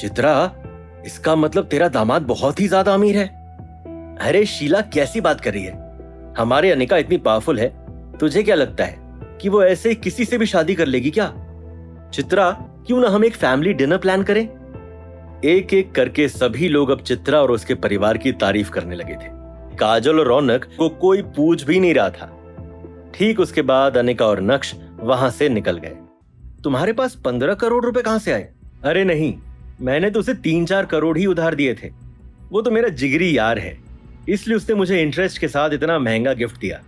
चित्रा, इसका मतलब तेरा दामाद बहुत ही ज्यादा अमीर है। अरे शीला, कैसी बात कर रही है? हमारे अनिका इतनी पावरफुल है, तुझे क्या लगता है कि वो ऐसे किसी से भी शादी कर लेगी क्या? चित्रा, क्यों ना हम एक फैमिली डिनर प्लान करें? एक एक करके सभी लोग अब चित्रा और उसके परिवार की तारीफ करने लगे थे। काजल और रौनक को कोई पूछ भी नहीं रहा था। ठीक उसके बाद अनिका और नक्श वहां से निकल गए। तुम्हारे पास 15 करोड़ रुपए कहां से आए? अरे नहीं, मैंने तो उसे 3-4 करोड़ ही उधार दिए थे। वो तो मेरा जिगरी यार है, इसलिए उसने मुझे इंटरेस्ट के साथ इतना महंगा गिफ्ट दिया।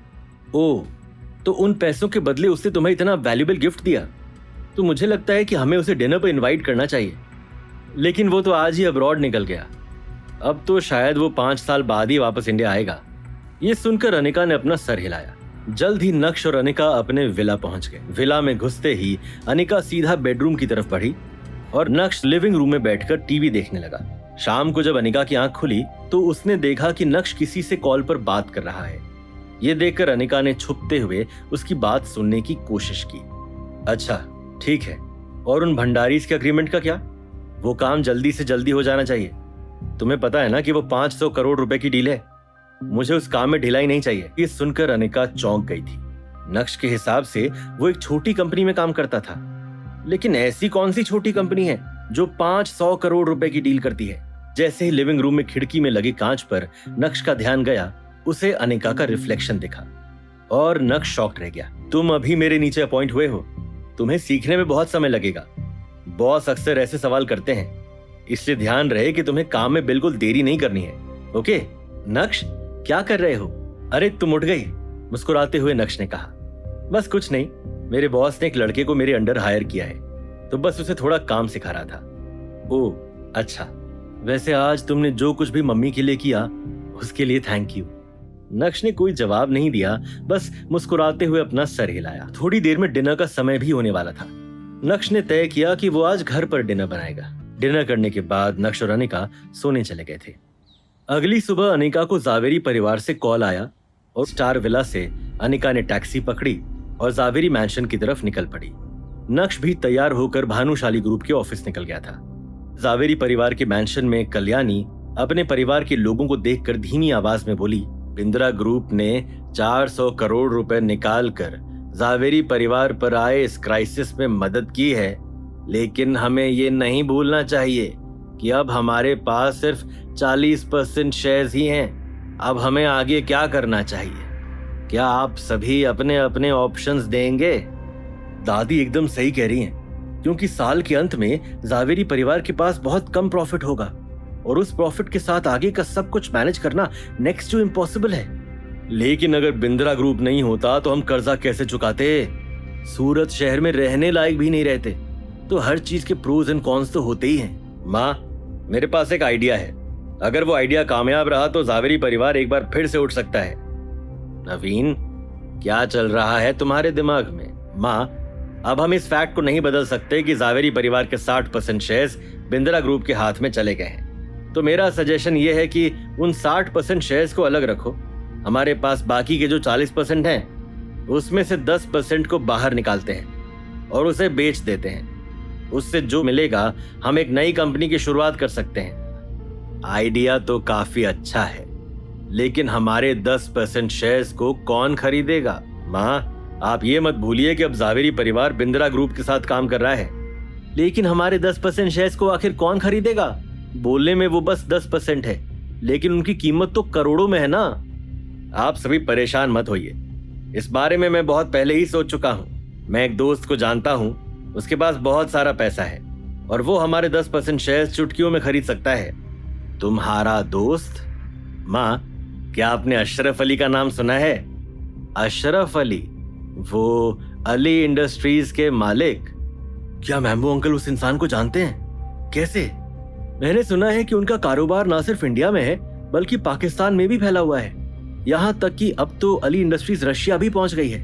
ओह, तो उन पैसों के बदले उसने तुम्हें इतना वैल्यूएबल गिफ्ट दिया, तो मुझे लगता है कि हमें उसे डिनर पर इनवाइट करना चाहिए। लेकिन वो तो आज ही अब्रॉड निकल गया, अब तो शायद वो 5 साल बाद ही वापस इंडिया आएगा। ये सुनकर अनिका ने अपना सर हिलाया। जल्द ही नक्श और अनिका अपने विला पहुंच गए। विला में घुसते ही अनिका सीधा बेडरूम की तरफ बढ़ी और नक्श लिविंग रूम में बैठकर टीवी देखने लगा। शाम को जब अनिका की आंख खुली तो उसने देखा कि नक्श किसी से कॉल पर बात कर रहा है। ये देखकर अनिका ने छुपते हुए उसकी बात सुनने की कोशिश की। अच्छा, ठीक है, और उन भंडारीज के अग्रीमेंट का क्या? वो काम जल्दी से जल्दी हो जाना चाहिए। तुम्हें पता है ना कि वो 500 करोड़ रुपए की डील है। मुझे उस काम में ढिलाई नहीं चाहिए। ये सुनकर अनिका चौंक गई थी। नक्श के हिसाब से वो एक छोटी कंपनी में काम करता था, लेकिन ऐसी कौन सी छोटी कंपनी है जो 500 करोड़ रुपए की डील करती है? जैसे ही लिविंग रूम में खिड़की में लगे कांच पर नक्श का ध्यान गया, उसे अनिका का रिफ्लेक्शन दिखा और नक्श शॉक्ड रह गया। तुम अभी मेरे नीचे अपॉइंट हुए हो, तुम्हें सीखने में बहुत समय लगेगा। बॉस अक्सर ऐसे सवाल करते हैं, इसलिए ध्यान रहे कि तुम्हें काम में बिल्कुल देरी नहीं करनी है। ओके? नक्श, क्या कर रहे हो? अरे तुम उठ गई, मुस्कुराते हुए नक्श ने कहा। बस कुछ नहीं, मेरे बॉस ने एक लड़के को मेरे अंडर हायर किया है, तो बस उसे थोड़ा काम सिखा रहा था। ओह अच्छा, वैसे आज तुमने जो कुछ भी मम्मी के लिए किया उसके लिए थैंक यू। नक्श ने कोई जवाब नहीं दिया, बस मुस्कुराते हुए अपना सर हिलाया। थोड़ी देर में डिनर का समय भी होने वाला था। नक्श ने तय किया कि वो आज घर पर डिनर बनाएगा। डिनर करने के बाद नक्श और अनिका सोने चले गए थे। अगली सुबह अनिका को जावेरी परिवार से कॉल आया और स्टार विला से अनिका ने टैक्सी पकड़ी और जावेरी मैंशन की तरफ निकल पड़ी। नक्श भी तैयार होकर भानुशाली ग्रुप के ऑफिस निकल गया था। जावेरी परिवार के मैंशन में कल्याणी अपने परिवार के लोगों को देखकर धीमी आवाज में बोली, बिंद्रा ग्रुप ने 400 करोड़ रुपए निकाल कर जावेरी परिवार पर आए इस क्राइसिस में मदद की है, लेकिन हमें ये नहीं भूलना चाहिए कि अब हमारे पास सिर्फ 40% शेयर्स ही हैं। अब हमें आगे क्या करना चाहिए? क्या आप सभी अपने अपने ऑप्शंस देंगे? दादी एकदम सही कह रही हैं, क्योंकि साल के अंत में जावेरी परिवार के पास बहुत कम प्रॉफिट होगा और उस प्रॉफिट के साथ आगे का सब कुछ मैनेज करना नेक्स्ट टू इम्पॉसिबल है। लेकिन अगर बिंद्रा ग्रुप नहीं होता तो हम कर्जा कैसे चुकाते? सूरत शहर में रहने लायक भी नहीं रहते। तो हर चीज के प्रोज एंड कॉन्स तो होते ही हैं। माँ, मेरे पास एक आइडिया है। अगर वो आइडिया कामयाब रहा तो जावेरी परिवार एक बार फिर से उठ सकता है। नवीन, क्या चल रहा है तुम्हारे दिमाग में? माँ, अब हम इस फैक्ट को नहीं बदल सकते कि जावेरी परिवार के 60% शेयर्स बिंद्रा ग्रुप के हाथ में चले गए हैं। तो मेरा सजेशन ये है कि उन 60% शेयर्स को अलग रखो। हमारे पास बाकी के जो 40% हैं, उसमें से 10% को बाहर निकालते हैं और उसे बेच देते हैं। उससे जो मिलेगा हम एक नई कंपनी की शुरुआत कर सकते हैं। आइडिया तो काफी अच्छा है, लेकिन हमारे 10% शेयर्स को कौन खरीदेगा? माँ, आप ये मत भूलिए कि अब जावेरी परिवार बिंद्रा ग्रुप के साथ काम कर रहा है। लेकिन हमारे 10% शेयर्स को आखिर कौन खरीदेगा? बोलने में वो बस 10% है, लेकिन उनकी कीमत तो करोड़ों में है ना। आप सभी परेशान मत होइए, इस बारे में मैं बहुत पहले ही सोच चुका हूँ। मैं एक दोस्त को जानता हूँ, उसके पास बहुत सारा पैसा है और वो हमारे 10% शेयर्स चुटकियों में खरीद सकता है। तुम्हारा दोस्त? माँ, क्या आपने अशरफ अली का नाम सुना है? अशरफ अली? वो अली इंडस्ट्रीज के मालिक? क्या मैम्बू अंकल उस इंसान को जानते हैं? कैसे? मैंने सुना है कि उनका कारोबार ना सिर्फ इंडिया में है बल्कि पाकिस्तान में भी फैला हुआ है। यहाँ तक कि अब तो अली इंडस्ट्रीज रशिया भी पहुंच गई है।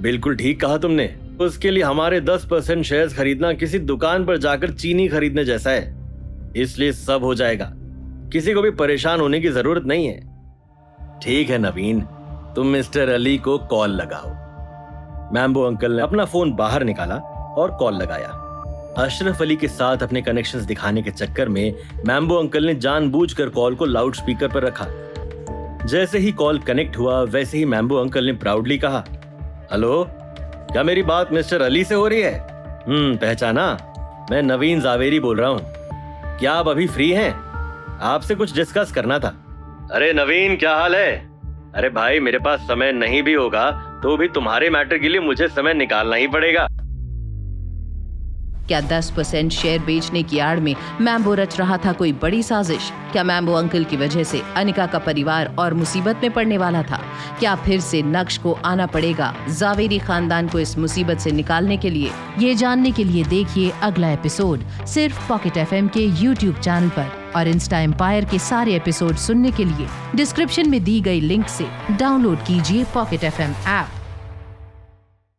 बिल्कुल ठीक कहा तुमने। उसके लिए हमारे 10% शेयर्स खरीदना किसी दुकान पर जाकर चीनी खरीदने जैसा है। इसलिए सब हो जाएगा, किसी को भी परेशान होने की जरूरत नहीं है। ठीक है नवीन, तुम मिस्टर अली को कॉल लगाओ। मैम्बो अंकल ने अपना फोन बाहर निकाला और कॉल लगाया। अशरफ अली के साथ अपने कनेक्शंस दिखाने के चक्कर में मैम्बो अंकल ने जानबूझकर कॉल को लाउड स्पीकर पर रखा। जैसे ही कॉल कनेक्ट हुआ वैसे ही मैम्बो अंकल ने प्राउडली कहा, हेलो, क्या मेरी बात मिस्टर अली से हो रही है? पहचाना, मैं नवीन जावेरी बोल रहा हूँ। क्या आप अभी फ्री हैं? आपसे कुछ डिस्कस करना था। अरे नवीन, क्या हाल है? अरे भाई, मेरे पास समय नहीं भी होगा तो भी तुम्हारे मैटर के लिए मुझे समय निकालना ही पड़ेगा। क्या 10% शेयर बेचने की आड़ में मैम्बो रच रहा था कोई बड़ी साजिश? क्या मैम्बो अंकल की वजह से अनिका का परिवार और मुसीबत में पड़ने वाला था? क्या फिर से नक्श को आना पड़ेगा जावेरी खानदान को इस मुसीबत से निकालने के लिए? ये जानने के लिए देखिए अगला एपिसोड सिर्फ पॉकेट FM के YouTube चैनल पर, और इंस्टा एम्पायर के सारे एपिसोड सुनने के लिए डिस्क्रिप्शन में दी गई लिंक से डाउनलोड कीजिए पॉकेट FM ऐप।